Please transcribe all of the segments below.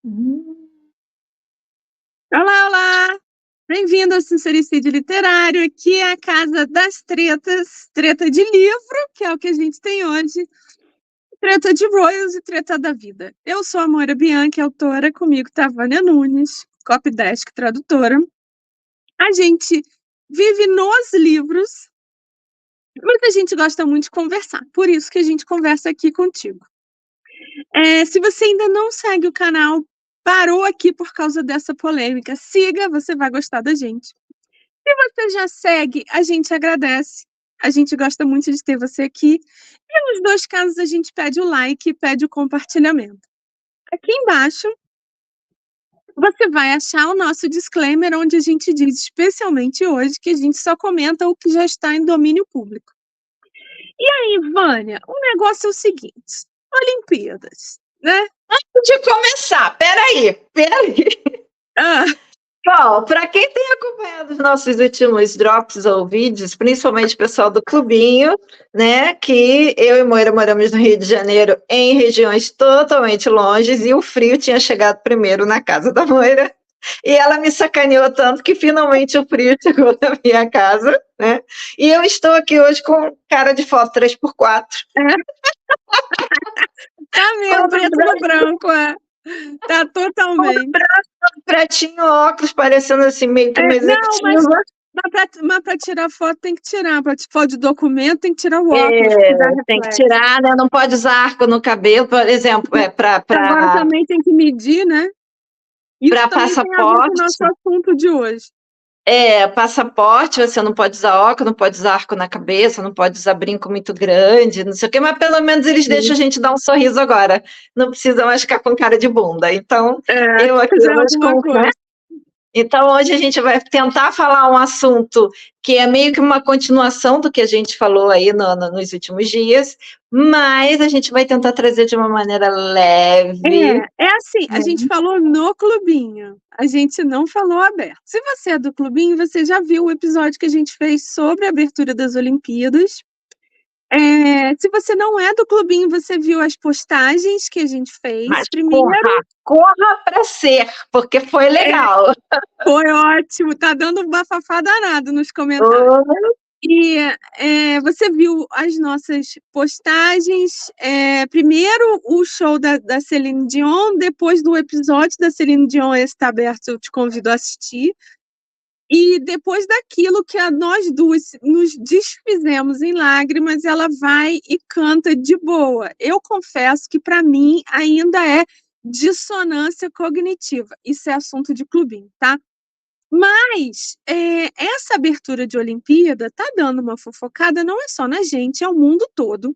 Hum. Olá, olá! Bem-vindo ao Sincericídio Literário, aqui é a casa das tretas, treta de livro, que é o que a gente tem hoje, treta de Royals e treta da vida. Eu sou a Moira Bianchi, autora, comigo tá a Vânia Nunes, copydesk, tradutora. A gente vive nos livros, mas a gente gosta muito de conversar, por isso que a gente conversa aqui contigo. Se você ainda não segue o canal, parou aqui por causa dessa polêmica, siga, você vai gostar da gente. Se você já segue, a gente agradece. A gente gosta muito de ter você aqui. E nos dois casos, a gente pede o like e pede o compartilhamento. Aqui embaixo, você vai achar o nosso disclaimer, onde a gente diz, especialmente hoje, que a gente só comenta o que já está em domínio público. E aí, Vânia, o negócio é o seguinte: Olimpíadas, né? Antes de começar, peraí. Ah, Bom, para quem tem acompanhado os nossos últimos drops ou vídeos, principalmente o pessoal do Clubinho, né, que eu e Moira moramos no Rio de Janeiro, em regiões totalmente longes, e o frio tinha chegado primeiro na casa da Moira, e ela me sacaneou tanto que finalmente o frio chegou na minha casa, né, e eu estou aqui hoje com cara de foto 3x4. tá mesmo, preto no branco, é. Tá totalmente. Pretinho, óculos, parecendo assim, meio que uma Não, mas executiva. para tirar foto tem que tirar. Para foto de documento tem que tirar o óculos, que dá Tem que reflexo. tirar, né? Não pode usar arco no cabelo, por exemplo, Agora também tem que medir, né? Isso para também tem a ver com o passaporte. nosso assunto de hoje. Passaporte, você não pode usar óculos, não pode usar arco na cabeça, não pode usar brinco muito grande, não sei o quê, mas pelo menos eles deixam a gente dar um sorriso agora. Não precisa mais ficar com cara de bunda. Então, eu aqui Já é hoje alguma com, né? coisa. Então, hoje a gente vai tentar falar um assunto que é meio que uma continuação do que a gente falou aí nos últimos dias, mas a gente vai tentar trazer de uma maneira leve. É assim, a gente falou no clubinho, a gente não falou aberto. Se você é do clubinho, você já viu o episódio que a gente fez sobre a abertura das Olimpíadas. Se você não é do clubinho, você viu as postagens que a gente fez. Mas Primeiro, corra para ser, porque foi é, legal. foi ótimo, tá dando um bafafá danado nos comentários. E você viu as nossas postagens, primeiro o show da Celine Dion, depois do episódio da Celine Dion, esse está aberto, eu te convido a assistir. E depois daquilo que nós duas nos desfizemos em lágrimas, ela vai e canta de boa. Eu confesso que para mim ainda é dissonância cognitiva. Isso é assunto de clubinho, tá? Mas essa abertura de Olimpíada tá dando uma fofocada, não é só na gente, é o mundo todo.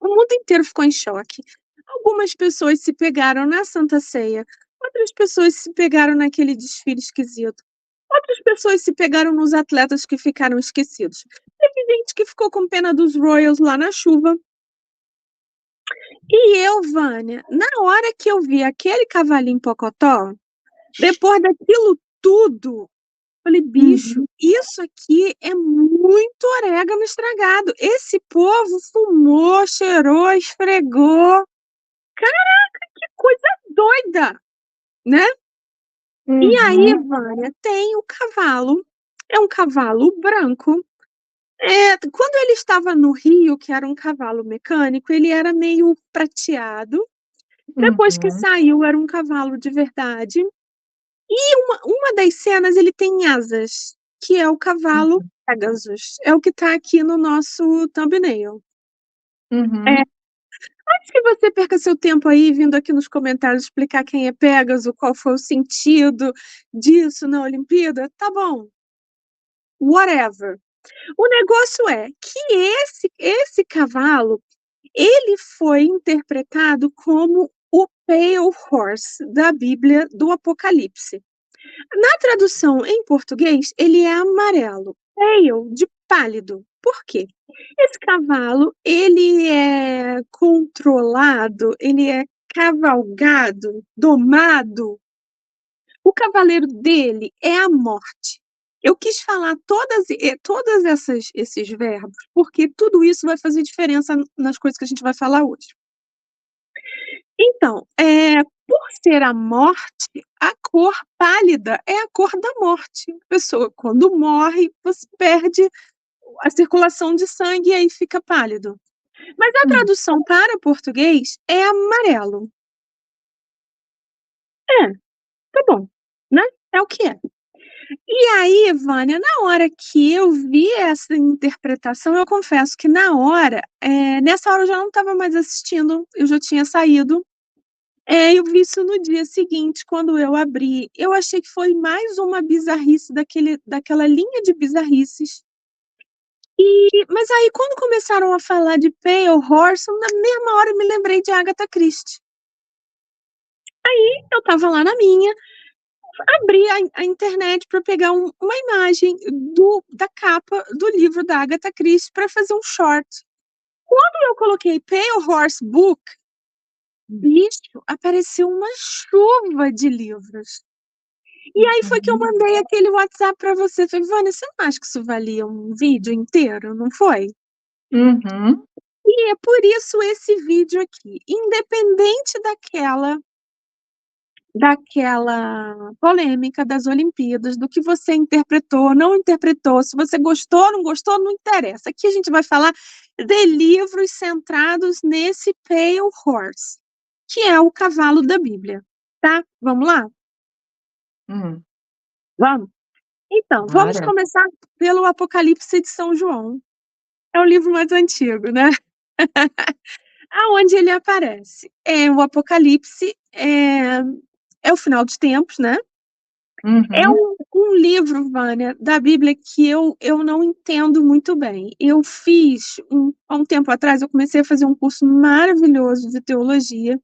O mundo inteiro ficou em choque. Algumas pessoas se pegaram na Santa Ceia, outras pessoas se pegaram naquele desfile esquisito. Outras pessoas se pegaram nos atletas que ficaram esquecidos. Teve gente que ficou com pena dos Royals lá na chuva. E eu, Vânia, na hora que eu vi aquele cavalinho pocotó, depois daquilo tudo, falei, bicho, isso aqui é muito orégano estragado. Esse povo fumou, cheirou, esfregou. Caraca, que coisa doida, né? E aí, Vânia, tem o cavalo. É um cavalo branco. Quando ele estava no Rio, que era um cavalo mecânico, ele era meio prateado. Depois que saiu, era um cavalo de verdade. E uma das cenas, ele tem asas, que é o cavalo Pegasus. É o que está aqui no nosso thumbnail. Antes que você perca seu tempo aí, vindo aqui nos comentários explicar quem é Pegasus, qual foi o sentido disso na Olimpíada, tá bom. Whatever. O negócio é que esse cavalo, ele foi interpretado como o Pale Horse da Bíblia do Apocalipse. Na tradução em português, ele é amarelo, pale, de pálido. Por quê? Esse cavalo, ele é controlado, ele é cavalgado, domado. O cavaleiro dele é a morte. Eu quis falar todas esses verbos, porque tudo isso vai fazer diferença nas coisas que a gente vai falar hoje. Então, por ser a morte, a cor pálida é a cor da morte. A pessoa, quando morre, você perde a circulação de sangue e aí fica pálido. Mas a tradução para português é amarelo. Tá bom, né? É o que é. E aí, Vânia, na hora que eu vi essa interpretação, eu confesso que nessa hora eu já não estava mais assistindo, eu já tinha saído. Eu vi isso no dia seguinte, quando eu abri. Eu achei que foi mais uma bizarrice daquela linha de bizarrices. Mas aí, quando começaram a falar de Pale Horse, na mesma hora eu me lembrei de Agatha Christie. Aí, eu estava lá na minha, abri a internet para pegar uma imagem da capa do livro da Agatha Christie para fazer um short. Quando eu coloquei Pale Horse Book, bicho, apareceu uma chuva de livros. E aí foi que eu mandei aquele WhatsApp para você. Falei, Vânia, você não acha que isso valia um vídeo inteiro, não foi? Uhum. E é por isso esse vídeo aqui. Independente daquela polêmica das Olimpíadas, do que você interpretou, não interpretou, se você gostou, não gostou, não interessa. Aqui a gente vai falar de livros centrados nesse Pale Horse, que é o cavalo da Bíblia, tá? Vamos lá? Vamos? Então, vamos Bora. começar pelo Apocalipse de São João. É o livro mais antigo, né? Aonde ele aparece? O Apocalipse é o final dos tempos, né? É Uhum. um livro, Vânia, da Bíblia que eu não entendo muito bem. Eu há um tempo atrás, eu comecei a fazer um curso maravilhoso de teologia,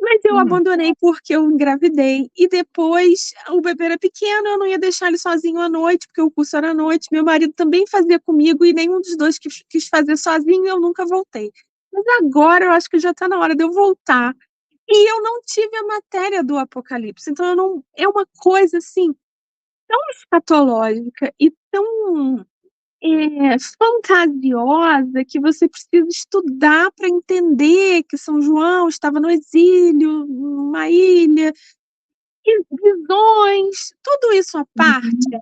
mas eu abandonei porque eu engravidei. E depois, o bebê era pequeno, eu não ia deixar ele sozinho à noite, porque o curso era à noite. Meu marido também fazia comigo e nenhum dos dois quis fazer sozinho e eu nunca voltei. Mas agora eu acho que já está na hora de eu voltar. E eu não tive a matéria do Apocalipse, então eu não, é uma coisa assim tão escatológica e tão fantasiosa que você precisa estudar para entender que São João estava no exílio, numa ilha, e visões, tudo isso à parte.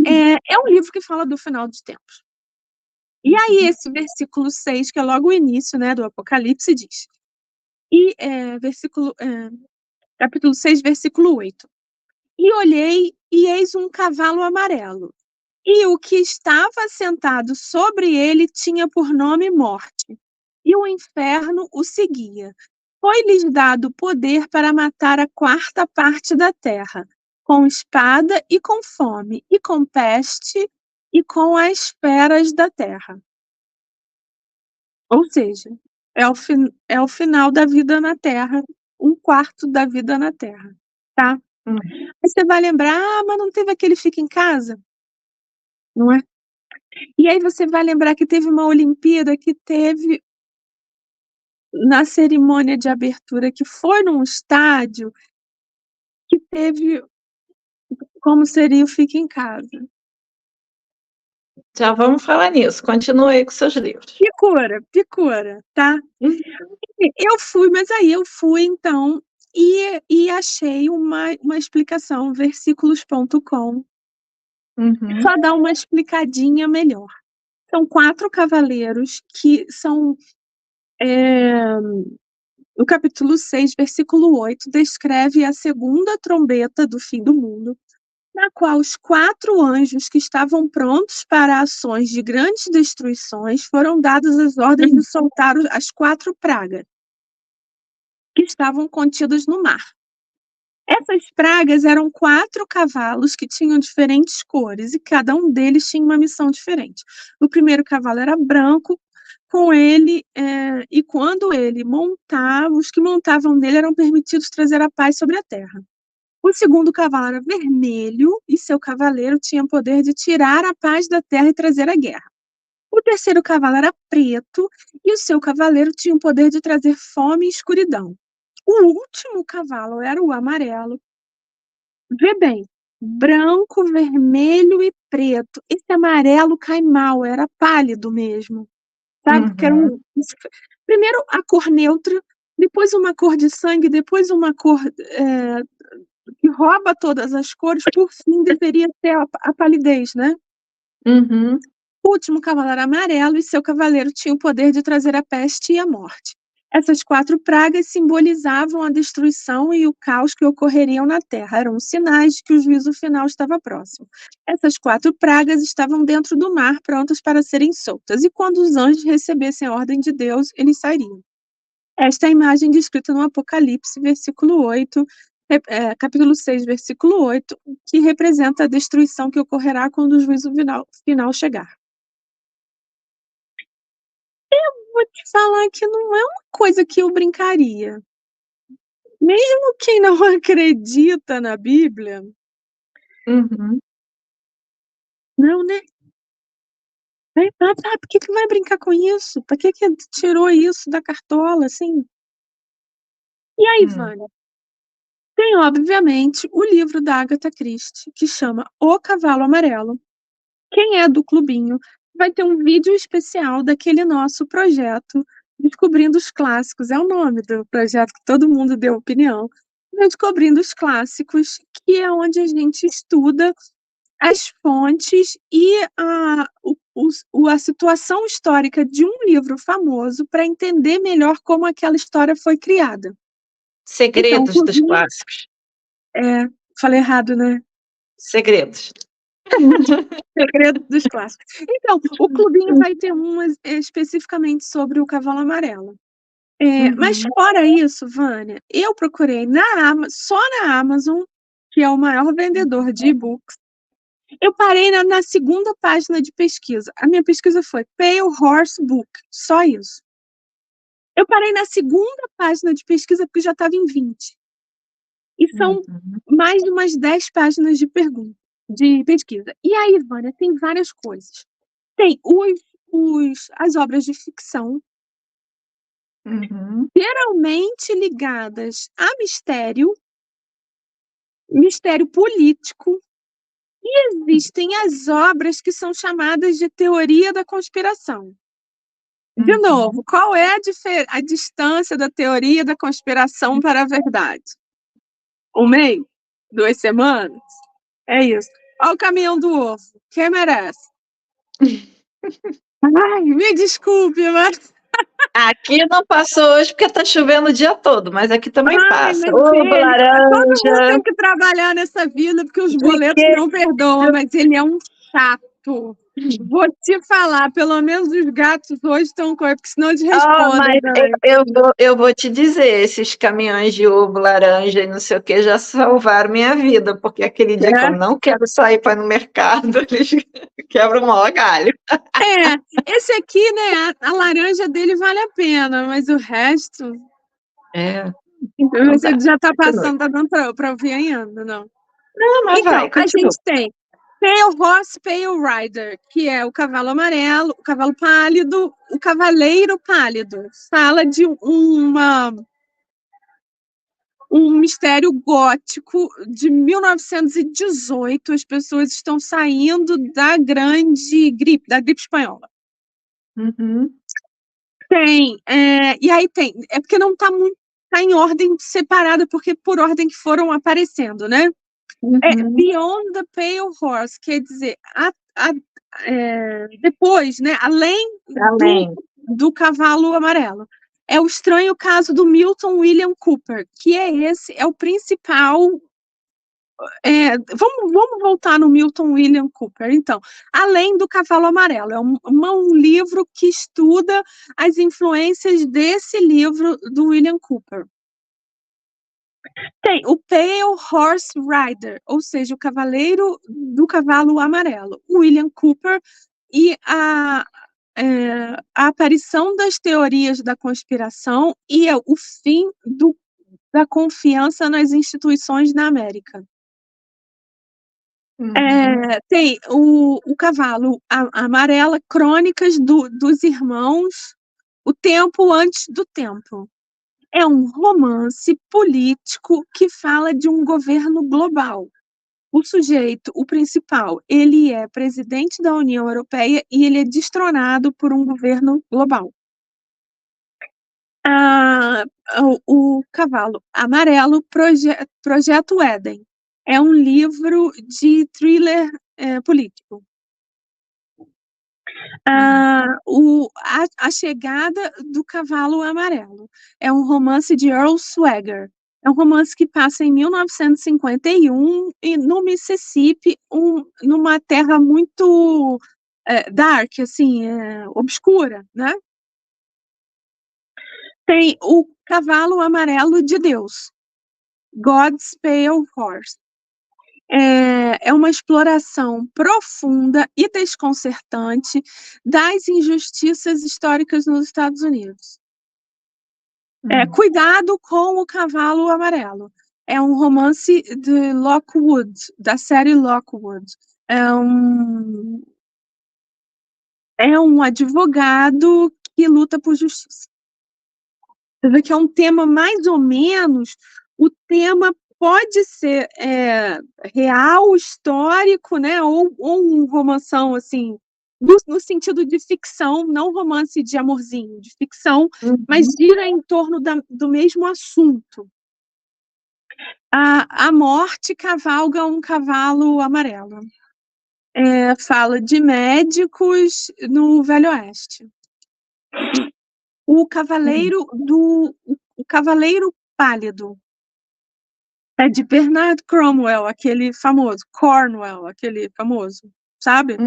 É um livro que fala do final dos tempos. E aí, esse versículo 6, que é logo o início, né, do Apocalipse, diz. Capítulo 6, versículo 8. E olhei, e eis um cavalo amarelo. E o que estava sentado sobre ele tinha por nome Morte. E o inferno o seguia. Foi-lhes dado poder para matar a quarta parte da terra, com espada e com fome, e com peste, e com as feras da terra. Ou seja, é o final da vida na Terra, um quarto da vida na Terra, tá? Aí você vai lembrar, mas não teve aquele Fica em Casa? Não é? E aí você vai lembrar que teve uma Olimpíada que teve na cerimônia de abertura, que foi num estádio, que teve como seria o Fica em Casa. Já vamos falar nisso. Continue aí com seus livros. Picura, tá? Eu fui então e achei uma explicação, versículos.com, só dá uma explicadinha melhor. São 4 cavaleiros que são. No capítulo 6, versículo 8, descreve a segunda trombeta do fim do mundo, na qual os 4 anjos que estavam prontos para ações de grandes destruições foram dadas as ordens de soltar as 4 pragas que estavam contidas no mar. Essas pragas eram 4 cavalos que tinham diferentes cores e cada um deles tinha uma missão diferente. O primeiro cavalo era branco, com ele, e quando ele montava, os que montavam nele eram permitidos trazer a paz sobre a terra. O segundo cavalo era vermelho e seu cavaleiro tinha poder de tirar a paz da terra e trazer a guerra. O terceiro cavalo era preto e o seu cavaleiro tinha o poder de trazer fome e escuridão. O último cavalo era o amarelo. Vê bem, branco, vermelho e preto. Esse amarelo cai mal, era pálido mesmo, sabe? Porque era primeiro, a cor neutra depois uma cor de sangue, depois uma cor que rouba todas as cores, por fim deveria ter a palidez, né? Uhum. O último cavalo era amarelo e seu cavaleiro tinha o poder de trazer a peste e a morte. Essas 4 pragas simbolizavam a destruição e o caos que ocorreriam na terra. Eram sinais de que o juízo final estava próximo. Essas 4 pragas estavam dentro do mar, prontas para serem soltas. E quando os anjos recebessem a ordem de Deus, eles sairiam. Esta é a imagem descrita no Apocalipse, versículo 8, capítulo 6, versículo 8, que representa a destruição que ocorrerá quando o juízo final chegar. Vou te falar que não é uma coisa que eu brincaria. Mesmo quem não acredita na Bíblia, Uhum. não, né? Por que vai brincar com isso? Por que tirou isso da cartola, assim? E aí, Vânia? Tem, obviamente, o livro da Agatha Christie, que chama O Cavalo Amarelo. Quem é do clubinho vai ter um vídeo especial daquele nosso projeto Descobrindo os Clássicos. É o nome do projeto que todo mundo deu opinião. Descobrindo os Clássicos, que é onde a gente estuda as fontes e a situação histórica de um livro famoso para entender melhor como aquela história foi criada. Então, Segredos dos clássicos. Falei errado, né? Segredos. Segredo dos clássicos. Então, o clubinho vai ter umas especificamente sobre o Cavalo Amarelo. Mas fora isso, Vânia, eu procurei só na Amazon, que é o maior vendedor de e-books. Eu parei na segunda página de pesquisa. A minha pesquisa foi Pale Horse Book, só isso. Eu parei na segunda página de pesquisa porque já estava em 20. E são mais de umas 10 páginas de pesquisa. E aí, Vânia, tem várias coisas. Tem as obras de ficção, geralmente ligadas a mistério político, e existem as obras que são chamadas de teoria da conspiração. De novo, qual é a distância da teoria da conspiração para a verdade? 1 mês? 2 semanas? É isso. Olha o caminhão do ovo. Quem merece? Ai, me desculpe, mas... Aqui não passou hoje porque tá chovendo o dia todo, mas aqui também passa. Mas Ovo, todo mundo laranja. tem que trabalhar nessa vida porque os boletos não perdoam, mas ele é um chato. Vou te falar, pelo menos os gatos hoje estão com, porque senão eles respondem. Mas eu vou te dizer, esses caminhões de ovo, laranja e não sei o que já salvaram minha vida, porque aquele dia que eu não quero sair para ir no mercado, eles quebram o maior galho. Esse aqui, né, a laranja dele vale a pena, mas o resto... Você já está passando, tá dando para ouvir ainda, não? Não, mas então, vai, continua. A gente tem Pale Horse, Pale Rider, que é o cavalo amarelo, o cavalo pálido, o cavaleiro pálido. Fala de um mistério gótico de 1918. As pessoas estão saindo da grande gripe, da gripe espanhola. E aí tem, porque não está muito, está em ordem separada, porque por ordem que foram aparecendo, né? Beyond the Pale Horse, quer dizer, depois, né, além do cavalo amarelo. É o estranho caso do Milton William Cooper, que é o principal... vamos voltar no Milton William Cooper, então. Além do Cavalo Amarelo, é um livro que estuda as influências desse livro do William Cooper. Tem o Pale Horse Rider, ou seja, o cavaleiro do cavalo amarelo, o William Cooper, e a aparição das teorias da conspiração e o fim da confiança nas instituições na América. Tem o cavalo amarelo, Crônicas dos Irmãos, O Tempo Antes do Tempo. É um romance político que fala de um governo global. O sujeito, o principal, ele é presidente da União Europeia e ele é destronado por um governo global. o Cavalo Amarelo, Projeto Éden. É um livro de thriller político. A Chegada do Cavalo Amarelo. É um romance de Earl Swagger. É um romance que passa em 1951 no Mississippi, numa terra muito dark, assim, obscura, né? Tem o Cavalo Amarelo de Deus, God's Pale Horse. É uma exploração profunda e desconcertante das injustiças históricas nos Estados Unidos. Cuidado com o Cavalo Amarelo. É um romance de Lockwood, da série Lockwood. É um advogado que luta por justiça. Você vê que é um tema mais ou menos, o tema pode ser real, histórico, né? Ou um romanção, assim, no sentido de ficção, não romance de amorzinho, de ficção, mas gira em torno do mesmo assunto. A morte cavalga um cavalo amarelo. Fala de médicos no Velho Oeste. O Cavaleiro Pálido é de Bernard Cornwell, aquele famoso, sabe?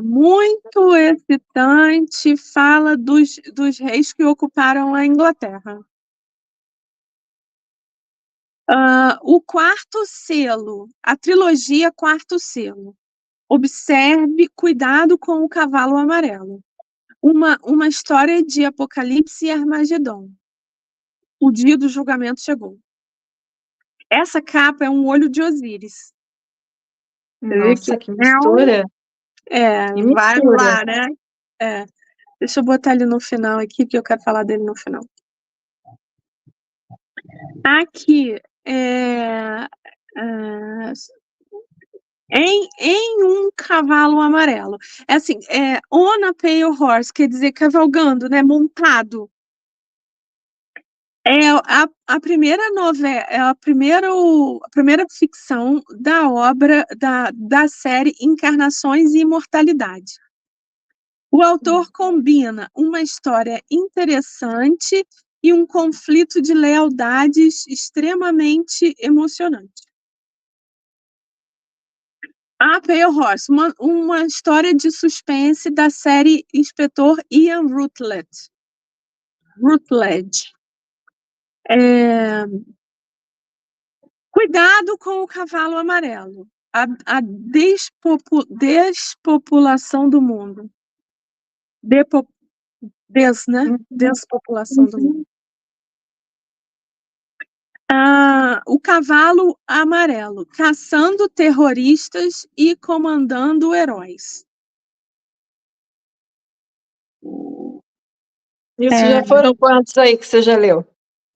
Muito excitante, fala dos reis que ocuparam a Inglaterra. O Quarto Selo, a trilogia Quarto Selo. Observe, cuidado com o Cavalo Amarelo. Uma história de Apocalipse e Armagedon. O dia do julgamento chegou. Essa capa é um olho de Osíris. Nossa, que mistura. Que Vai mistura. lá, né? Deixa eu botar ele no final aqui, que eu quero falar dele no final. Aqui, em um cavalo amarelo. É assim, on a pale horse, quer dizer cavalgando, né? Montado. A primeira novela, a primeira ficção da obra da série Encarnações e Imortalidade. O autor combina uma história interessante e um conflito de lealdades extremamente emocionante. A Pale Horse, uma história de suspense da série Inspetor Ian Rutledge. Cuidado com o cavalo amarelo. A despopulação do mundo. Despopulação do mundo. O cavalo amarelo, caçando terroristas e comandando heróis. Isso já foram quantos aí que você já leu?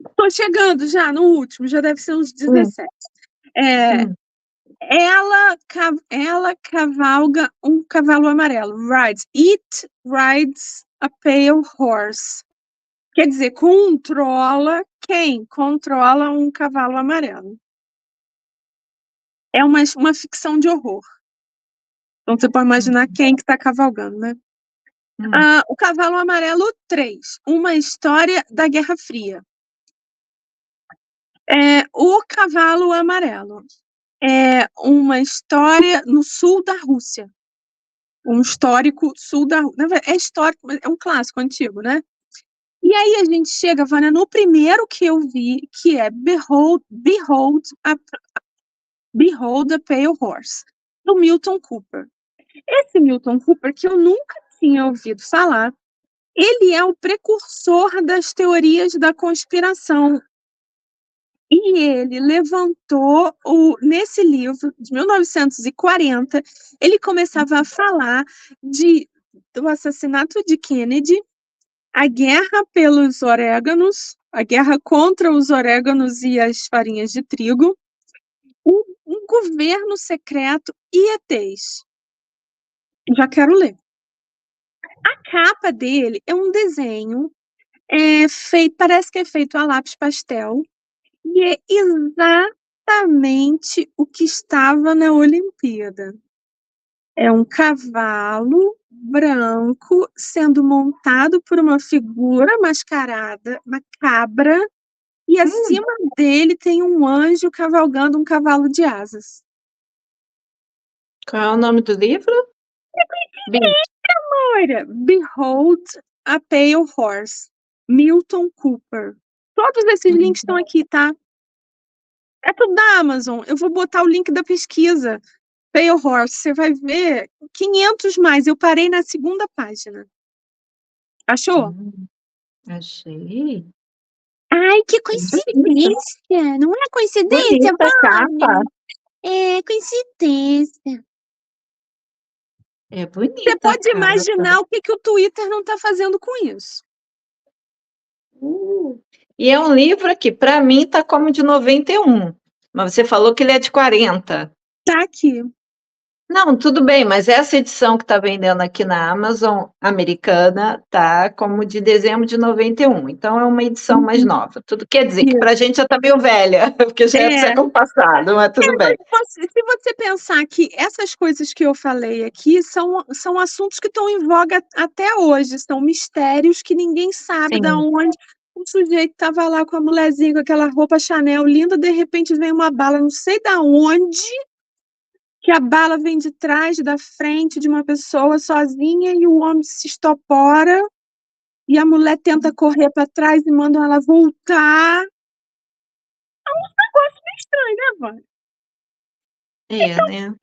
Estou chegando já no último, já deve ser uns 17. Ela cavalga um cavalo amarelo. It rides a pale horse. Quer dizer, controla quem? Controla um cavalo amarelo. É uma ficção de horror. Então você pode imaginar quem que está cavalgando, né? O Cavalo Amarelo 3, uma história da Guerra Fria. O Cavalo Amarelo é uma história no sul da Rússia. Um histórico sul da Rússia. É histórico, mas é um clássico antigo, né? E aí a gente chega, Vânia, no primeiro que eu vi, que é Behold a Pale Horse, do Milton Cooper. Esse Milton Cooper, que eu nunca tinha ouvido falar, ele é o precursor das teorias da conspiração. E ele levantou, nesse livro, de 1940, ele começava a falar do assassinato de Kennedy, a guerra pelos orégãos, a guerra contra os orégãos e as farinhas de trigo, um governo secreto e ETs. Já quero ler. A capa dele é um desenho parece que é feito a lápis pastel, e é exatamente o que estava na Olimpíada. É um cavalo branco sendo montado por uma figura mascarada, uma cabra, e acima dele tem um anjo cavalgando um cavalo de asas. Qual é o nome do livro? Olha, Behold a Pale Horse, Milton Cooper. Todos esses links estão aqui, tá? É tudo da Amazon. Eu vou botar o link da pesquisa. Pale Horse, você vai ver 500 mais. Eu parei na segunda página. Achou? Achei. Ai, que coincidência! Não é coincidência, Bonita capa. É coincidência. É bonita. Você pode capa. imaginar o que o Twitter não está fazendo com isso. E é um livro aqui, para mim, tá como de 91. Mas você falou que ele é de 40. Tá aqui. Não, tudo bem, mas essa edição que está vendendo aqui na Amazon americana tá como de dezembro de 91. Então é uma edição mais nova. Tudo quer dizer que para a gente já está meio velha, porque já é do século passado, mas tudo bem. Se você pensar que essas coisas que eu falei aqui são assuntos que estão em voga até hoje, são mistérios que ninguém sabe de onde o sujeito estava lá com a mulherzinha, com aquela roupa Chanel linda, de repente vem uma bala, não sei da onde, que a bala vem de trás, da frente de uma pessoa sozinha e o homem se estopora e a mulher tenta correr para trás e mandam ela voltar. É um negócio meio estranho, né, Vânia? Né?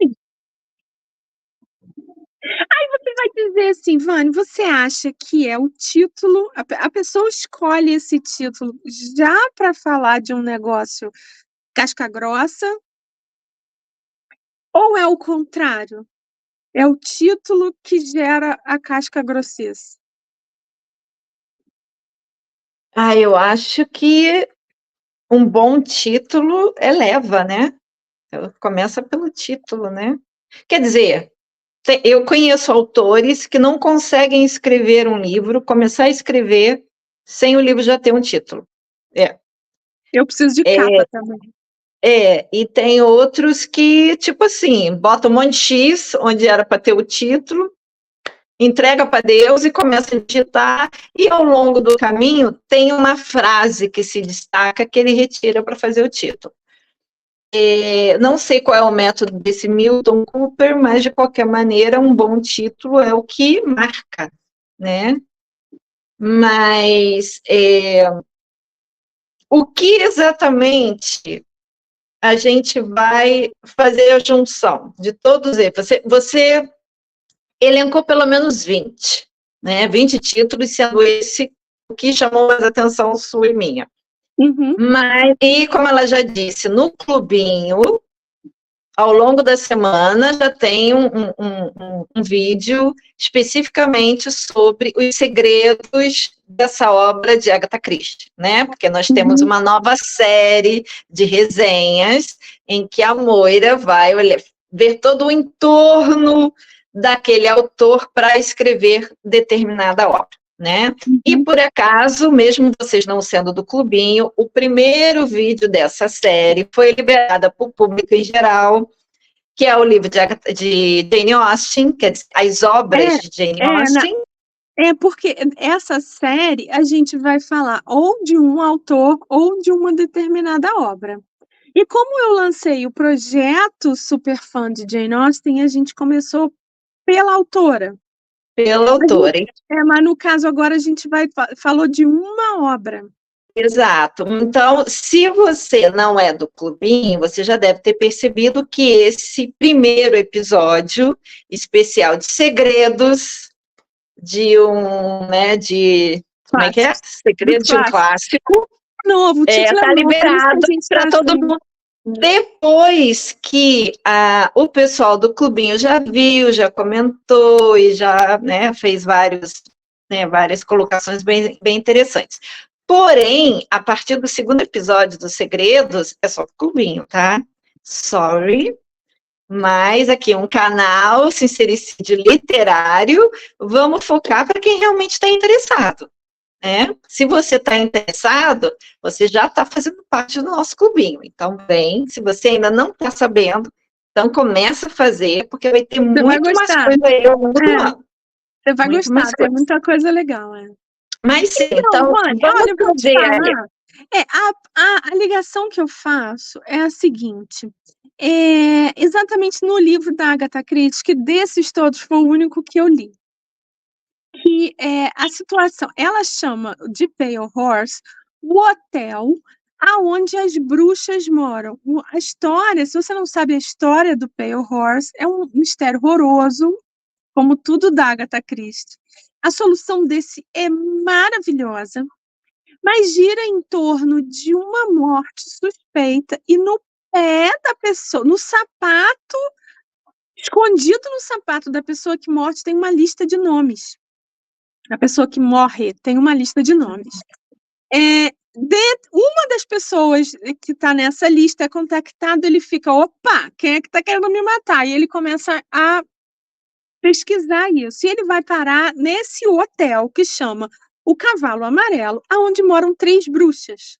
Aí você vai dizer assim, Vânia, você acha que é o título, a pessoa escolhe esse título já para falar de um negócio casca grossa? Ou é o contrário? É o título que gera a casca grossez? Eu acho que um bom título eleva, né? Começa pelo título, né? Quer dizer, eu conheço autores que não conseguem escrever um livro, começar a escrever sem o livro já ter um título. Eu preciso de capa também. E tem outros que, tipo assim, bota um monte de X, onde era para ter o título, entrega para Deus e começa a digitar, e ao longo do caminho tem uma frase que se destaca que ele retira para fazer o título. Não sei qual é o método desse Milton Cooper, mas de qualquer maneira um bom título é o que marca, né? Mas o que exatamente a gente vai fazer a junção de todos eles? Você elencou pelo menos 20, né? 20 títulos, sendo esse o que chamou mais atenção sua e minha. Mas, e como ela já disse, no clubinho, ao longo da semana, já tem um vídeo especificamente sobre os segredos dessa obra de Agatha Christie, né? Porque nós temos uma nova série de resenhas em que a Moira vai ver todo o entorno daquele autor para escrever determinada obra, né? E por acaso, mesmo vocês não sendo do clubinho, o primeiro vídeo dessa série foi liberado para o público em geral, que é o livro de Jane Austen, que é as obras de Jane Austen. Porque essa série a gente vai falar ou de um autor ou de uma determinada obra. E como eu lancei o projeto Superfã de Jane Austen, a gente começou pela autora. Mas no caso agora a gente falou de uma obra. Exato. Então, se você não é do clubinho, você já deve ter percebido que esse primeiro episódio especial de segredos de como é que é? Segredos de um clássico. Novo, está liberado para todo mundo. Depois que o pessoal do clubinho já viu, já comentou e já fez várias colocações bem interessantes. Porém, a partir do segundo episódio dos Segredos, é só do clubinho, tá? Sorry. Mas aqui um canal Sincericídio Literário, vamos focar para quem realmente está interessado, né? Se você está interessado, você já está fazendo parte do nosso clubinho. Então, vem. Se você ainda não está sabendo, então começa a fazer, porque vai ter Você vai muito mais gostar. coisa aí ao longo do ano. Você vai Muito mais gostar, tem coisa. muita coisa legal. Mas sim, Então, então Vânia, vamos olha, eu vou te fazer aí. falar. A ligação que eu faço é a seguinte. Exatamente no livro da Agatha Christie, que desses todos foi o único que eu li. Que a situação, ela chama de Pale Horse o hotel aonde as bruxas moram. A história, se você não sabe a história do Pale Horse, é um mistério horroroso, como tudo da Agatha Christie. A solução desse é maravilhosa, mas gira em torno de uma morte suspeita e no pé da pessoa, no sapato, escondido no sapato da pessoa que morre, tem uma lista de nomes. A pessoa que morre tem uma lista de nomes. Uma das pessoas que está nessa lista é contactado, ele fica, opa, quem é que está querendo me matar? E ele começa a pesquisar isso. E ele vai parar nesse hotel que chama o Cavalo Amarelo, onde moram 3 bruxas.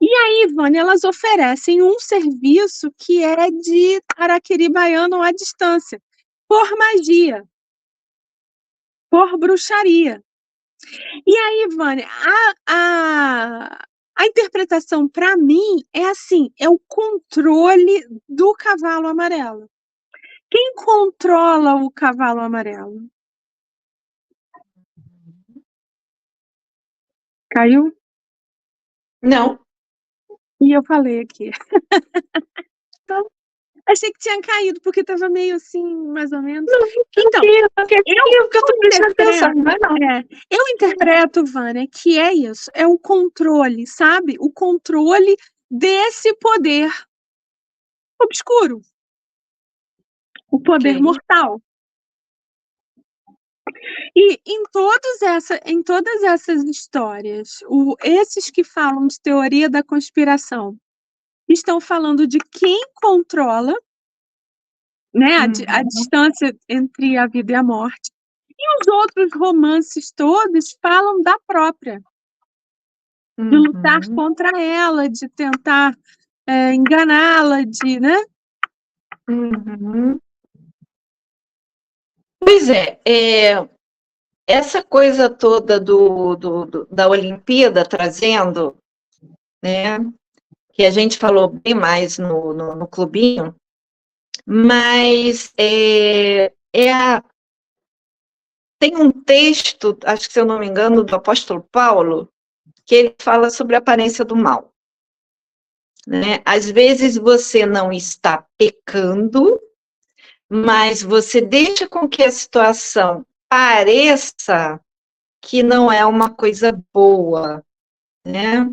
E aí, Vânia, elas oferecem um serviço que é de araquiri baiano à distância, por magia, por bruxaria. E aí, Vânia, a interpretação para mim é assim, é o controle do cavalo amarelo. Quem controla o cavalo amarelo? Caiu? Não. E eu falei aqui. Então, achei que tinha caído, porque estava meio assim, mais ou menos. Então, eu interpreto, Vânia, que é isso, é o controle, sabe? O controle desse poder obscuro, o poder mortal. E em todas essas histórias, esses que falam de teoria da conspiração, estão falando de quem controla, né, a distância entre a vida e a morte. E os outros romances todos falam da própria, de lutar contra ela, de tentar enganá-la, de, né? Pois é, essa coisa toda da Olimpíada trazendo, né, que a gente falou bem mais no clubinho, mas tem um texto, acho que se eu não me engano, do apóstolo Paulo, que ele fala sobre a aparência do mal. Né? Às vezes você não está pecando, mas você deixa com que a situação pareça que não é uma coisa boa, né?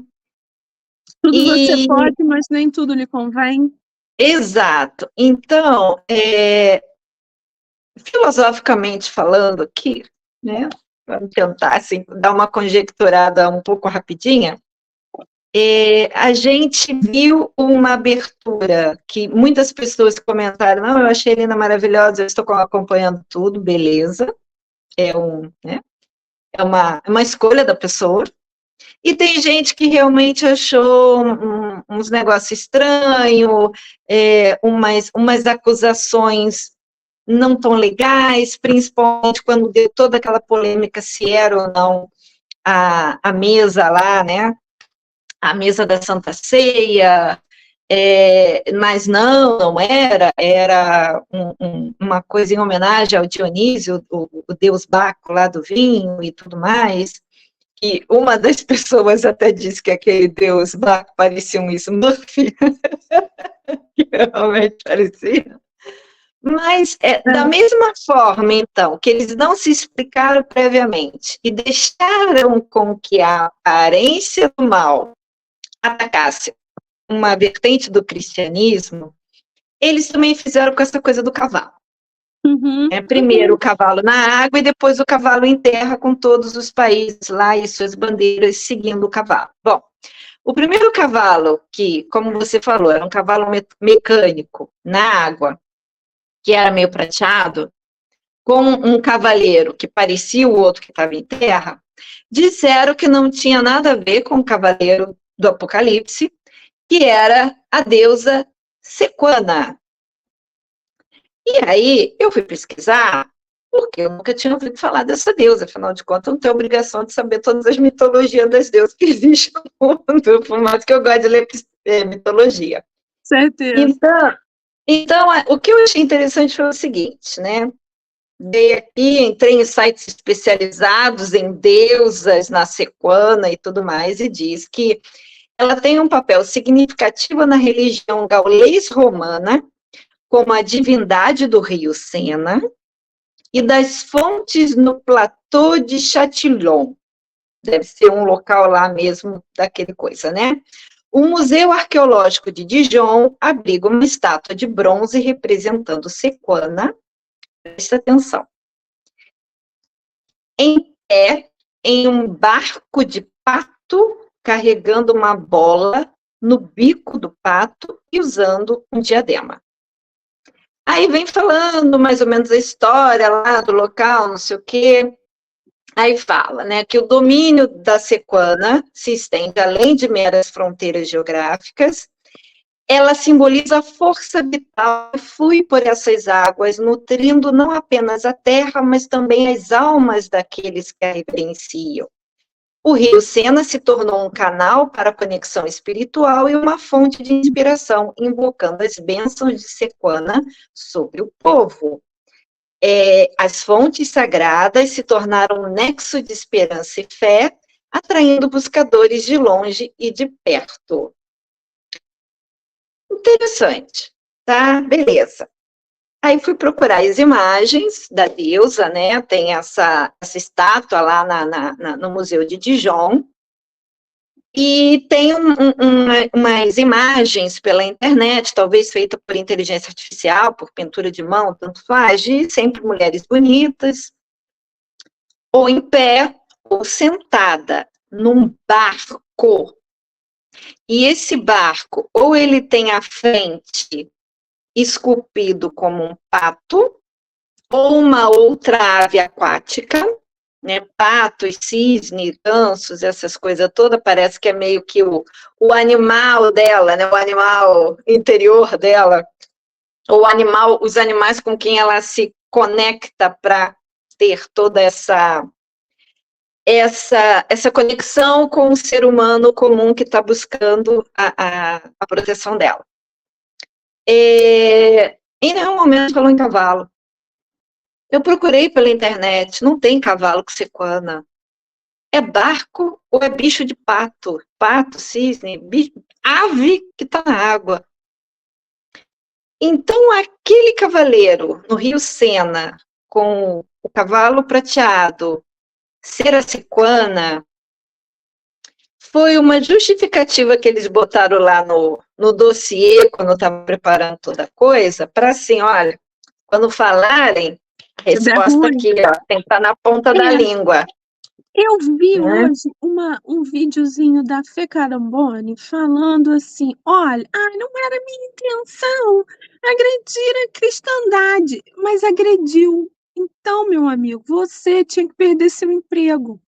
Tudo você pode, mas nem tudo lhe convém. Exato. Então, filosoficamente falando aqui, né? Vamos tentar assim, dar uma conjecturada um pouco rapidinha. A gente viu uma abertura que muitas pessoas comentaram, não, eu achei a Helena maravilhosa, eu estou acompanhando tudo, beleza. Né? É uma escolha da pessoa. E tem gente que realmente achou uns negócios estranhos, umas acusações não tão legais, principalmente quando deu toda aquela polêmica se era ou não a mesa lá, né? A mesa da Santa Ceia, mas não era uma coisa em homenagem ao Dionísio, o deus Baco lá do vinho e tudo mais, que uma das pessoas até disse que aquele deus Baco parecia um Smurf, que realmente parecia. Mas, da mesma forma, então, que eles não se explicaram previamente e deixaram com que a aparência do mal atacasse uma vertente do cristianismo, eles também fizeram com essa coisa do cavalo. Primeiro o cavalo na água e depois o cavalo em terra, com todos os países lá e suas bandeiras seguindo o cavalo. Bom, o primeiro cavalo, que, como você falou, era um cavalo mecânico na água, que era meio prateado, com um cavaleiro que parecia o outro que estava em terra, disseram que não tinha nada a ver com o Cavaleiro do Apocalipse, que era a deusa Sequana. E aí eu fui pesquisar, porque eu nunca tinha ouvido falar dessa deusa, afinal de contas, eu não tenho obrigação de saber todas as mitologias das deusas que existem no mundo, por mais que eu goste de ler mitologia. Certeza. Então, o que eu achei interessante foi o seguinte, né? Dei aqui, entrei em sites especializados em deusas, na Sequana e tudo mais, e diz que ela tem um papel significativo na religião gaulês romana, como a divindade do rio Sena e das fontes no platô de Chatillon. Deve ser um local lá mesmo daquele coisa, né? O Museu Arqueológico de Dijon abriga uma estátua de bronze representando Sequana. Presta atenção. Em pé, em um barco de pato, carregando uma bola no bico do pato e usando um diadema. Aí vem falando mais ou menos a história lá do local, não sei o quê. Aí fala, né, que o domínio da Sequana se estende além de meras fronteiras geográficas. Ela simboliza a força vital que flui por essas águas, nutrindo não apenas a terra, mas também as almas daqueles que a reverenciam. O rio Sena se tornou um canal para a conexão espiritual e uma fonte de inspiração, invocando as bênçãos de Sequana sobre o povo. As fontes sagradas se tornaram um nexo de esperança e fé, atraindo buscadores de longe e de perto. Interessante, tá? Beleza. Aí fui procurar as imagens da deusa, né? Tem essa estátua lá no Museu de Dijon. E tem umas imagens pela internet, talvez feita por inteligência artificial, por pintura de mão, tanto faz, de sempre mulheres bonitas, ou em pé, ou sentada, num barco. E esse barco, ou ele tem a frente esculpido como um pato, ou uma outra ave aquática, né, patos, cisne, gansos, essas coisas todas, parece que é meio que o animal dela, né, o animal interior dela, os animais com quem ela se conecta para ter toda essa conexão com o ser humano comum que está buscando a proteção dela. Em nenhum momento falou em cavalo. Eu procurei pela internet, não tem cavalo com sequana. É barco ou é bicho de pato? Pato, cisne, ave que está na água. Então, aquele cavaleiro no Rio Sena, com o cavalo prateado, ser a sequana, foi uma justificativa que eles botaram lá no dossiê, quando estavam preparando toda a coisa, para assim, olha, quando falarem, resposta aqui, ó, tem que estar na ponta da língua. Eu vi hoje um videozinho da Fê Carambone falando assim, olha, não era minha intenção agredir a cristandade, mas agrediu. Então, meu amigo, você tinha que perder seu emprego.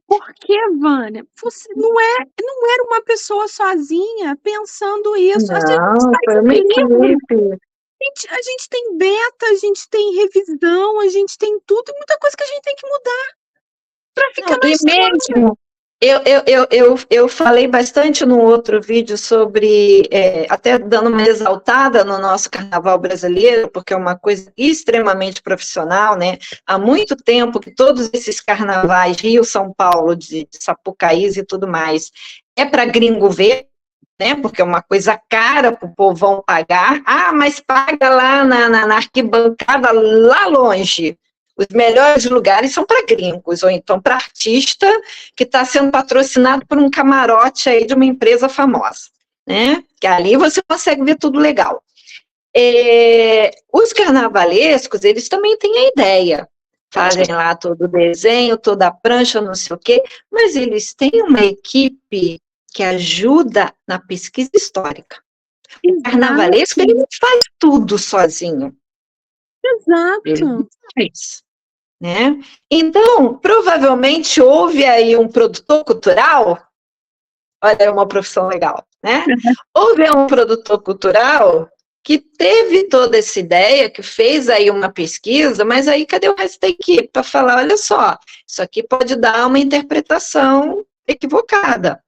Por que, Vânia? Você não era uma pessoa sozinha pensando isso. Não, foi uma equipe. A gente tem beta, a gente tem revisão, a gente tem tudo, muita coisa que a gente tem que mudar para ficar na história. Mesmo, eu falei bastante no outro vídeo sobre, até dando uma exaltada no nosso carnaval brasileiro, porque é uma coisa extremamente profissional, né? Há muito tempo que todos esses carnavais, Rio, São Paulo, de Sapucaí e tudo mais, é para gringo ver, né? Porque é uma coisa cara para o povão pagar. Mas paga lá na arquibancada, lá longe. Os melhores lugares são para gringos, ou então para artista que está sendo patrocinado por um camarote aí de uma empresa famosa, né? Que ali você consegue ver tudo legal. Os carnavalescos, eles também têm a ideia, fazem lá todo o desenho, toda a prancha, não sei o quê, mas eles têm uma equipe que ajuda na pesquisa histórica. O carnavalesco, ele não faz tudo sozinho. Exato. Ele não faz. né? Então, provavelmente houve aí um produtor cultural, olha, é uma profissão legal, né? Houve um produtor cultural que teve toda essa ideia, que fez aí uma pesquisa, mas aí cadê o resto da equipe para falar, olha só, isso aqui pode dar uma interpretação equivocada.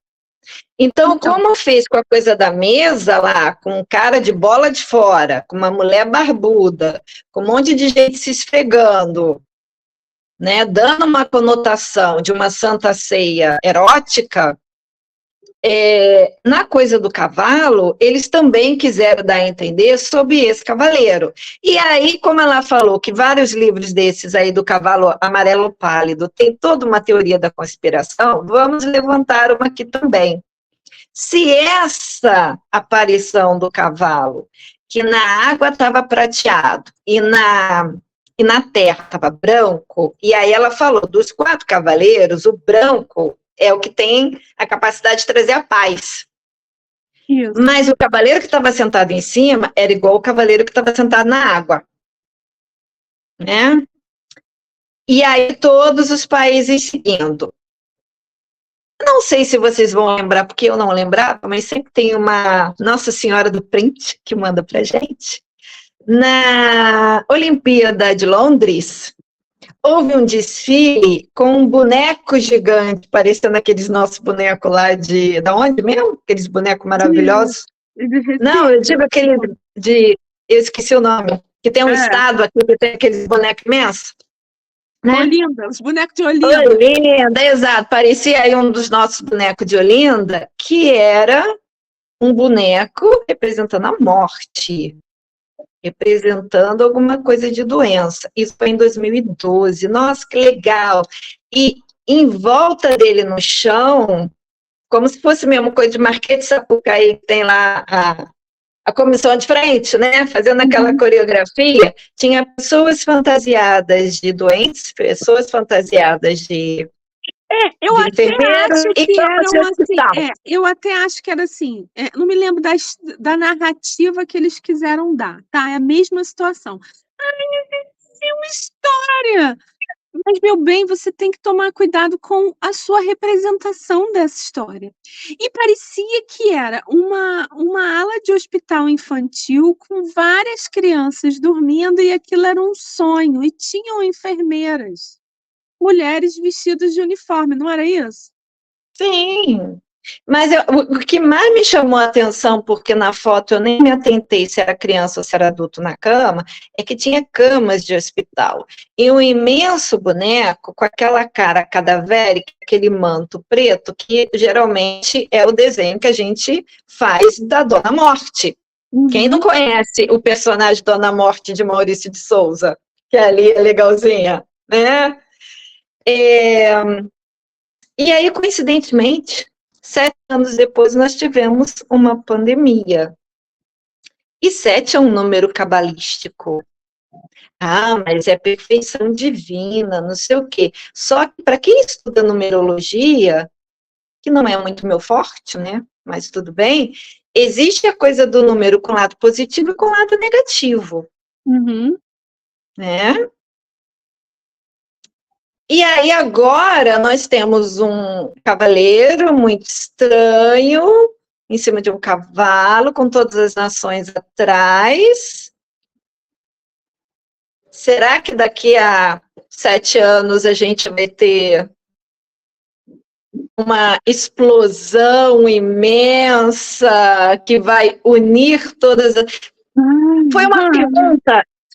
Então, como fez com a coisa da mesa lá, com um cara de bola de fora, com uma mulher barbuda, com um monte de gente se esfregando, né, dando uma conotação de uma santa ceia erótica, na coisa do cavalo, eles também quiseram dar a entender sobre esse cavaleiro. E aí, como ela falou que vários livros desses aí do cavalo amarelo pálido tem toda uma teoria da conspiração, vamos levantar uma aqui também. Se essa aparição do cavalo, que na água estava prateado e na terra estava branco, e aí ela falou, dos 4 cavaleiros, o branco é o que tem a capacidade de trazer a paz. Isso. Mas o cavaleiro que estava sentado em cima era igual o cavaleiro que estava sentado na água. Né? E aí todos os países seguindo. Não sei se vocês vão lembrar, porque eu não lembrava, mas sempre tem uma Nossa Senhora do Print que manda pra gente. Na Olimpíada de Londres, houve um desfile com um boneco gigante, parecendo aqueles nossos bonecos lá da onde mesmo? Aqueles bonecos maravilhosos. Não, eu digo aquele eu esqueci o nome, que tem um estado aqui que tem aqueles bonecos imensos. Né? Olinda, os bonecos de Olinda. Olinda, exato. Parecia aí um dos nossos bonecos de Olinda, que era um boneco representando a morte, representando alguma coisa de doença. Isso foi em 2012. Nossa, que legal! E em volta dele no chão, como se fosse mesmo coisa de Marquês de Sapucaí, que tem lá a comissão de frente, né, fazendo aquela coreografia, tinha pessoas fantasiadas de doentes, pessoas fantasiadas de eu até acho que era assim, eu até acho que era assim, não me lembro da narrativa que eles quiseram dar, tá? É a mesma situação. Ai, é uma história! Mas, meu bem, você tem que tomar cuidado com a sua representação dessa história. E parecia que era uma ala de hospital infantil com várias crianças dormindo e aquilo era um sonho. E tinham enfermeiras, mulheres vestidas de uniforme, não era isso? Sim. Mas o que mais me chamou a atenção, porque na foto eu nem me atentei se era criança ou se era adulto na cama, é que tinha camas de hospital. E um imenso boneco com aquela cara cadavérica, aquele manto preto, que geralmente é o desenho que a gente faz da Dona Morte. Uhum. Quem não conhece o personagem Dona Morte de Maurício de Souza, que ali é legalzinha, né? E aí, coincidentemente, 7 anos depois, nós tivemos uma pandemia. E 7 é um número cabalístico. Ah, mas é perfeição divina, não sei o quê. Só que, para quem estuda numerologia, que não é muito meu forte, né? Mas tudo bem, existe a coisa do número com lado positivo e com lado negativo. Uhum. Né? E aí, agora, nós temos um cavaleiro muito estranho, em cima de um cavalo, com todas as nações atrás. Será que daqui a 7 anos a gente vai ter uma explosão imensa que vai unir todas as...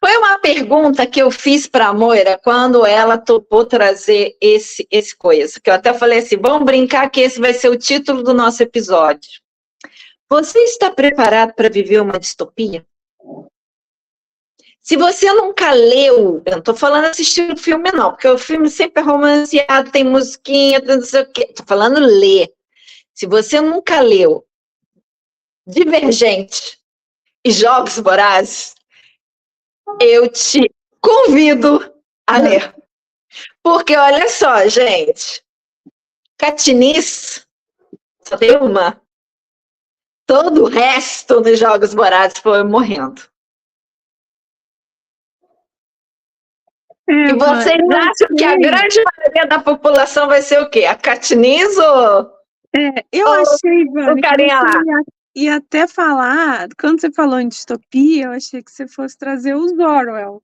Foi uma pergunta que eu fiz para a Moira quando ela topou trazer esse coisa, que eu até falei assim, vamos brincar que esse vai ser o título do nosso episódio. Você está preparado para viver uma distopia? Se você nunca leu, eu não estou falando assistir o filme não, porque o filme sempre é romanceado, tem musiquinha, não sei o quê, estou falando ler. Se você nunca leu Divergente e Jogos Vorazes, eu te convido a ler. Porque, olha só, gente, Katniss só tem uma. Todo o resto dos Jogos Vorazes foi morrendo. E vocês acham que a grande maioria da população vai ser o quê? A Katniss ou eu achei, Vânia, o carinha lá? ia até falar, quando você falou em distopia, eu achei que você fosse trazer os Orwell,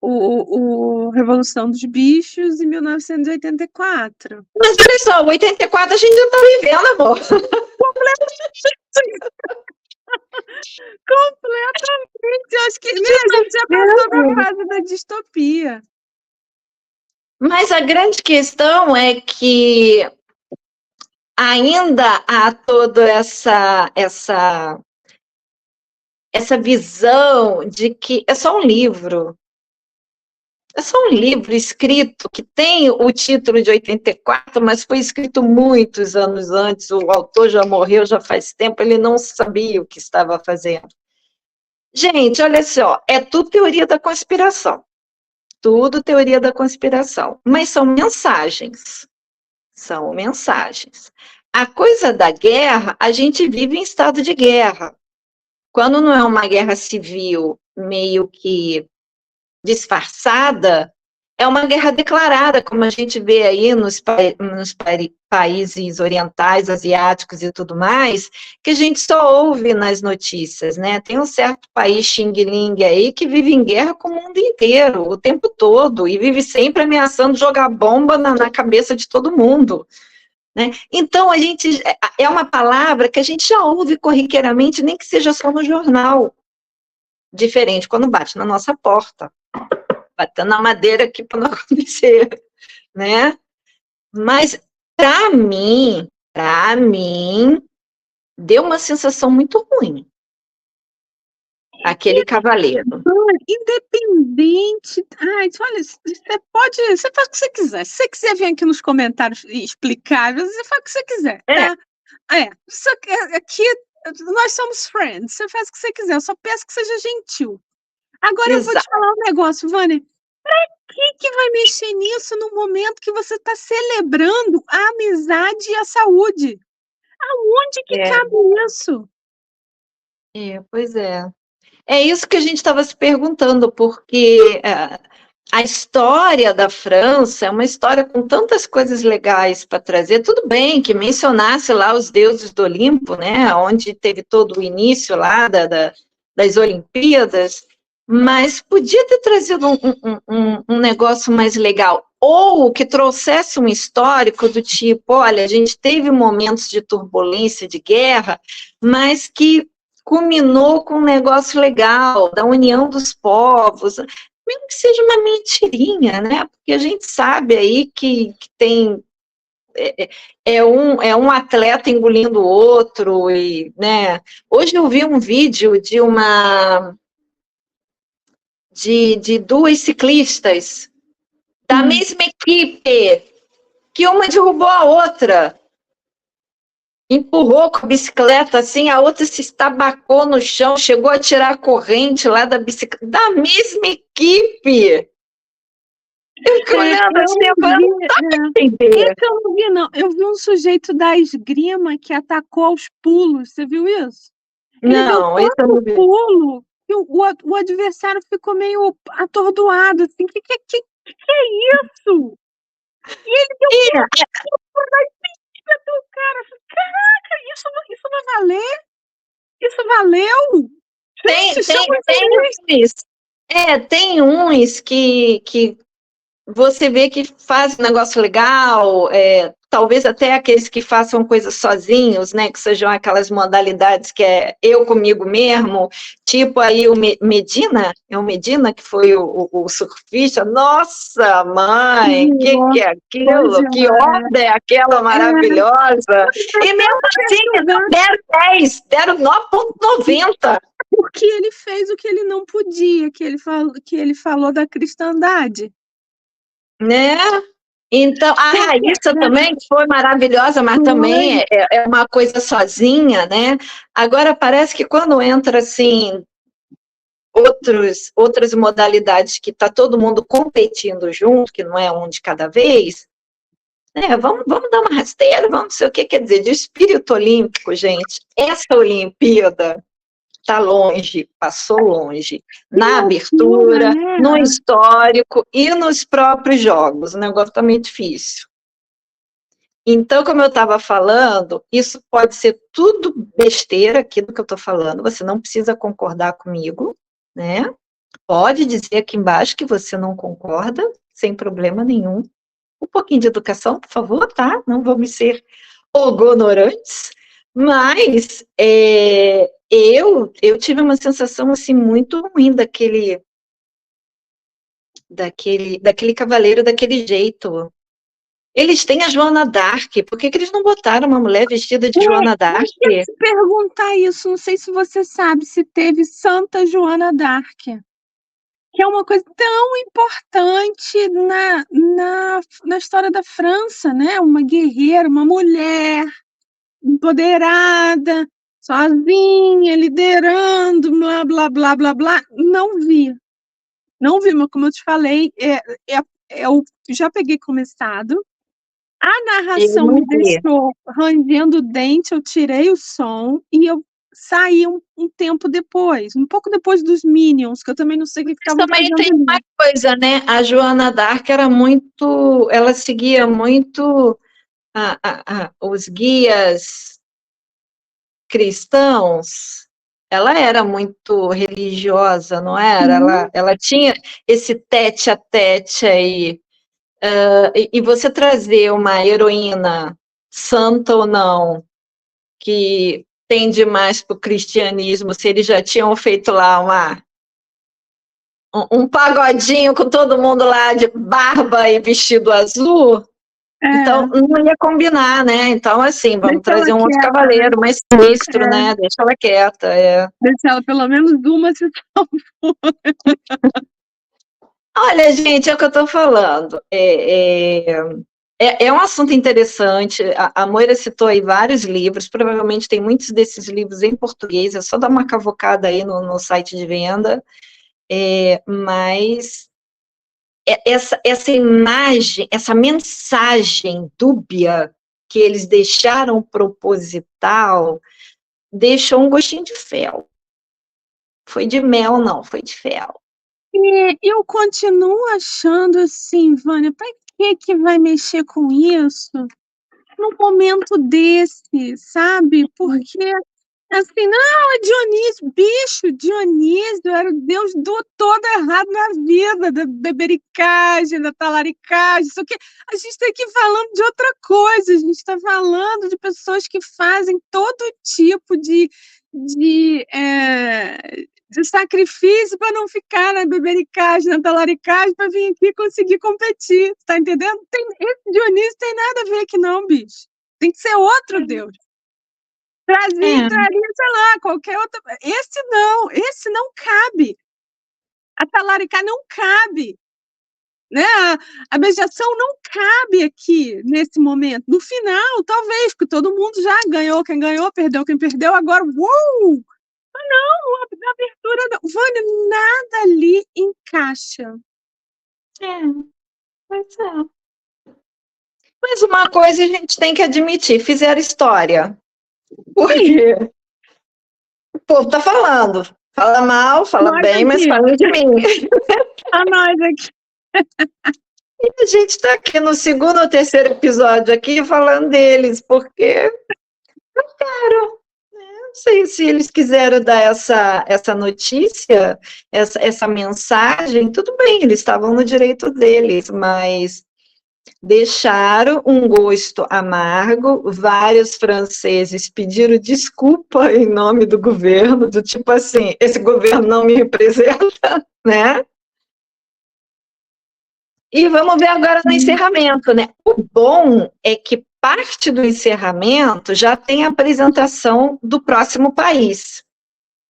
o Revolução dos Bichos em 1984. Mas olha só, 84 a gente já tá vivendo, amor. Completamente. Eu acho que né, a gente já passou da fase da distopia. Mas a grande questão é que ainda há toda essa visão de que é só um livro. É só um livro escrito que tem o título de 84, mas foi escrito muitos anos antes, o autor já morreu já faz tempo, ele não sabia o que estava fazendo. Gente, olha só, é tudo teoria da conspiração. Tudo teoria da conspiração. Mas são mensagens. São mensagens. A coisa da guerra, a gente vive em estado de guerra. Quando não é uma guerra civil meio que disfarçada, é uma guerra declarada, como a gente vê aí nos países orientais, asiáticos e tudo mais, que a gente só ouve nas notícias, né? Tem um certo país Xing Ling aí que vive em guerra com o mundo inteiro, o tempo todo, e vive sempre ameaçando jogar bomba na cabeça de todo mundo. Né? Então, a gente é uma palavra que a gente já ouve corriqueiramente, nem que seja só no jornal. Diferente quando bate na nossa porta. Batendo na madeira aqui para não acontecer, né? Mas, para mim, deu uma sensação muito ruim. Aquele cavaleiro. Independente. Ai, olha, você faz o que você quiser. Se você quiser vir aqui nos comentários e explicar, você faz o que você quiser. Tá? Aqui nós somos friends. Você faz o que você quiser. Eu só peço que seja gentil. Agora eu vou te falar um negócio, Vânia. Pra que vai mexer nisso no momento que você está celebrando a amizade e a saúde? Aonde que cabe isso? Pois é. É isso que a gente estava se perguntando, porque a história da França é uma história com tantas coisas legais para trazer. Tudo bem que mencionasse lá os deuses do Olimpo, né, onde teve todo o início lá das Olimpíadas, mas podia ter trazido um negócio mais legal, ou que trouxesse um histórico do tipo, olha, a gente teve momentos de turbulência, de guerra, mas que culminou com um negócio legal, da união dos povos, mesmo que seja uma mentirinha, né? Porque a gente sabe aí que tem um atleta engolindo o outro, e, né? Hoje eu vi um vídeo de duas ciclistas da mesma equipe, que uma derrubou a outra. Empurrou com a bicicleta assim, a outra se estabacou no chão, chegou a tirar a corrente lá da bicicleta, da mesma equipe. Eu fico olhando assim, eu não entender. Eu não vi, não. Eu vi um sujeito da esgrima que atacou aos pulos, você viu isso? Não, isso eu não vi. Pulo, e o adversário ficou meio atordoado, assim, que é isso? E ele deu do cara, caraca, isso vai valer? Isso valeu? Tem uns que você vê que faz um negócio legal, talvez até aqueles que façam coisas sozinhos, né, que sejam aquelas modalidades que é eu comigo mesmo, tipo aí o Medina, é o Medina que foi o surfista, nossa mãe, que é aquilo, que onda é aquela maravilhosa, e mesmo assim não deram 10, deram 9,90. Porque ele fez o que ele não podia, que ele falou da cristandade. Né? Então, a Raíssa também foi maravilhosa, mas também é uma coisa sozinha, né? Agora, parece que quando entra, assim, outras modalidades que está todo mundo competindo junto, que não é um de cada vez, né? Vamos dar uma rasteira, vamos não sei o que quer dizer, de espírito olímpico, gente. Essa Olimpíada tá longe, passou longe. Que Na loucura, abertura, né? no histórico e nos próprios jogos. O negócio tá meio difícil. Então, como eu estava falando, isso pode ser tudo besteira aqui do que eu estou falando, você não precisa concordar comigo, né? Pode dizer aqui embaixo que você não concorda, sem problema nenhum. Um pouquinho de educação, por favor, tá? Não vamos ser ignorantes, mas eu tive uma sensação assim muito ruim daquele cavaleiro daquele jeito. Eles têm a Joana d'Arc, por que eles não botaram uma mulher vestida de Joana d'Arc? Eu ia te perguntar isso, não sei se você sabe se teve Santa Joana d'Arc, que é uma coisa tão importante na história da França, né? Uma guerreira, uma mulher empoderada, sozinha, liderando, blá, blá, blá, blá, blá. Não vi, mas como eu te falei, eu já peguei começado. A Eu narração não me vi. deixou rangendo o dente, eu tirei o som e eu saí um tempo depois, um pouco depois dos Minions, que eu também não sei o que Mas estavam também fazendo tem ali. uma coisa, né? A Joana d'Arc era muito, ela seguia muito os guias cristãos. Ela era muito religiosa, não era? Ela tinha esse tete a tete aí. E você trazer uma heroína, santa ou não, que tende mais para o cristianismo, se eles já tinham feito lá um pagodinho com todo mundo lá de barba e vestido azul, então não ia combinar, né? Então, assim, vamos Deixa ela trazer um outro quieta, né? cavaleiro, mais sinistro, né? Deixa ela quieta. Deixa ela pelo menos uma se salvou. Olha, gente, é o que eu estou falando. É um assunto interessante. A Moira citou aí vários livros, provavelmente tem muitos desses livros em português, é só dar uma cavocada aí no site de venda. Mas essa imagem, essa mensagem dúbia que eles deixaram proposital, deixou um gostinho de fel. Foi de mel, não, foi de fel. Eu continuo achando assim, Vânia, para que vai mexer com isso num momento desse, sabe? Porque, assim, não, é Dionísio, bicho, Dionísio era o deus do todo errado na vida, da bebericagem, da talaricagem, só que a gente está aqui falando de outra coisa, a gente está falando de pessoas que fazem todo tipo de sacrifício para não ficar na bebericagem, na talaricagem, para vir aqui conseguir competir, tá entendendo? Esse Dionísio tem nada a ver aqui não, bicho. Tem que ser outro Deus. Traria, sei lá, qualquer outro. Esse não cabe. A talaricá não cabe. Né? A beijação não cabe aqui, nesse momento. No final, talvez, porque todo mundo já ganhou quem ganhou, perdeu quem perdeu, agora, uou! Não, a abertura não. Vânia, nada ali encaixa. Pois é. Mas uma coisa a gente tem que admitir, fizeram história. Porque o povo tá falando. Fala mal, fala Nós bem, mas aqui. fala de mim. A nós aqui. E a gente está aqui no segundo ou terceiro episódio aqui falando deles, porque não sei se eles quiseram dar essa notícia, essa mensagem, tudo bem, eles estavam no direito deles, mas deixaram um gosto amargo, vários franceses pediram desculpa em nome do governo, do tipo assim, esse governo não me representa, né? E vamos ver agora no encerramento, né? O bom é que parte do encerramento já tem a apresentação do próximo país,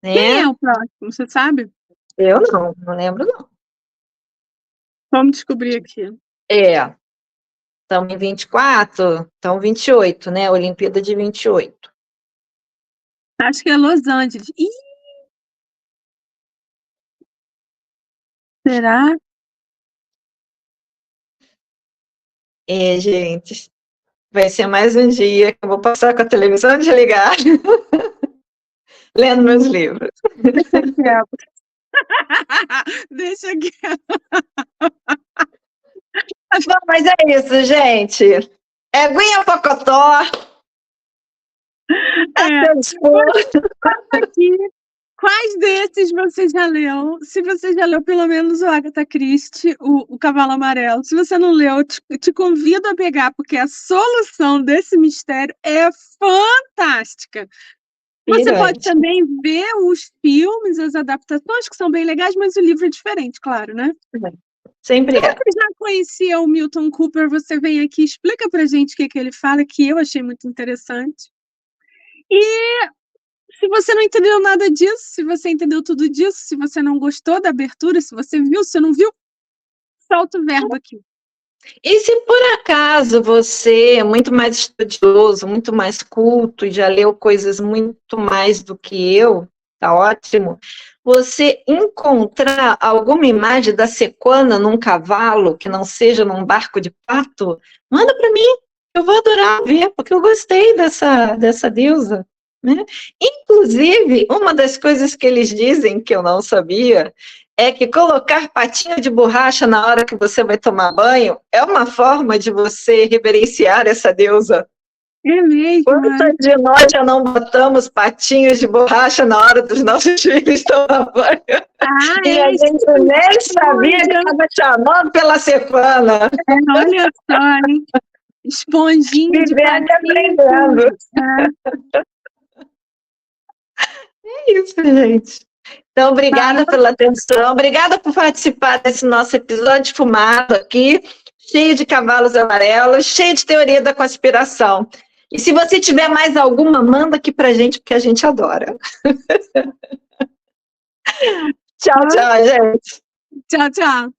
né? Quem é o próximo, você sabe? Eu não lembro não. Vamos descobrir aqui. Estamos em 24, então 28, né? Olimpíada de 28. Acho que é Los Angeles. Ih! Será? Gente, vai ser mais um dia que eu vou passar com a televisão desligada. lendo meus livros. Deixa quieto. Deixa quieto. Bom, mas é isso, gente. Aguinha Pocotó. Aqui, quais desses você já leu? Se você já leu pelo menos o Agatha Christie, o Cavalo Amarelo. Se você não leu, te convido a pegar, porque a solução desse mistério é fantástica. Você pode também ver os filmes, as adaptações, que são bem legais, mas o livro é diferente, claro, né? Sempre é. Você já conhecia o Milton Cooper, você vem aqui, explica pra gente o que ele fala, que eu achei muito interessante. E se você não entendeu nada disso, se você entendeu tudo disso, se você não gostou da abertura, se você viu, se não viu, solta o verbo aqui. E se por acaso você é muito mais estudioso, muito mais culto e já leu coisas muito mais do que eu, tá ótimo, você encontrar alguma imagem da Sequana num cavalo que não seja num barco de pato, manda para mim, eu vou adorar ver, porque eu gostei dessa deusa. Né? Inclusive, uma das coisas que eles dizem que eu não sabia é que colocar patinho de borracha na hora que você vai tomar banho é uma forma de você reverenciar essa deusa. É mesmo. Quantas de nós já não botamos patinhos de borracha na hora dos nossos filhos tomar banho? E a gente nem sabia que estava chamando pela Sequana. Olha só, hein? Esponjinha de patinho. Aprendendo. É isso, gente. Então, obrigada pela atenção, obrigada por participar desse nosso episódio fumado aqui, cheio de cavalos amarelos, cheio de teoria da conspiração. E se você tiver mais alguma, manda aqui pra gente, porque a gente adora. Tchau, tchau, gente. Tchau, tchau.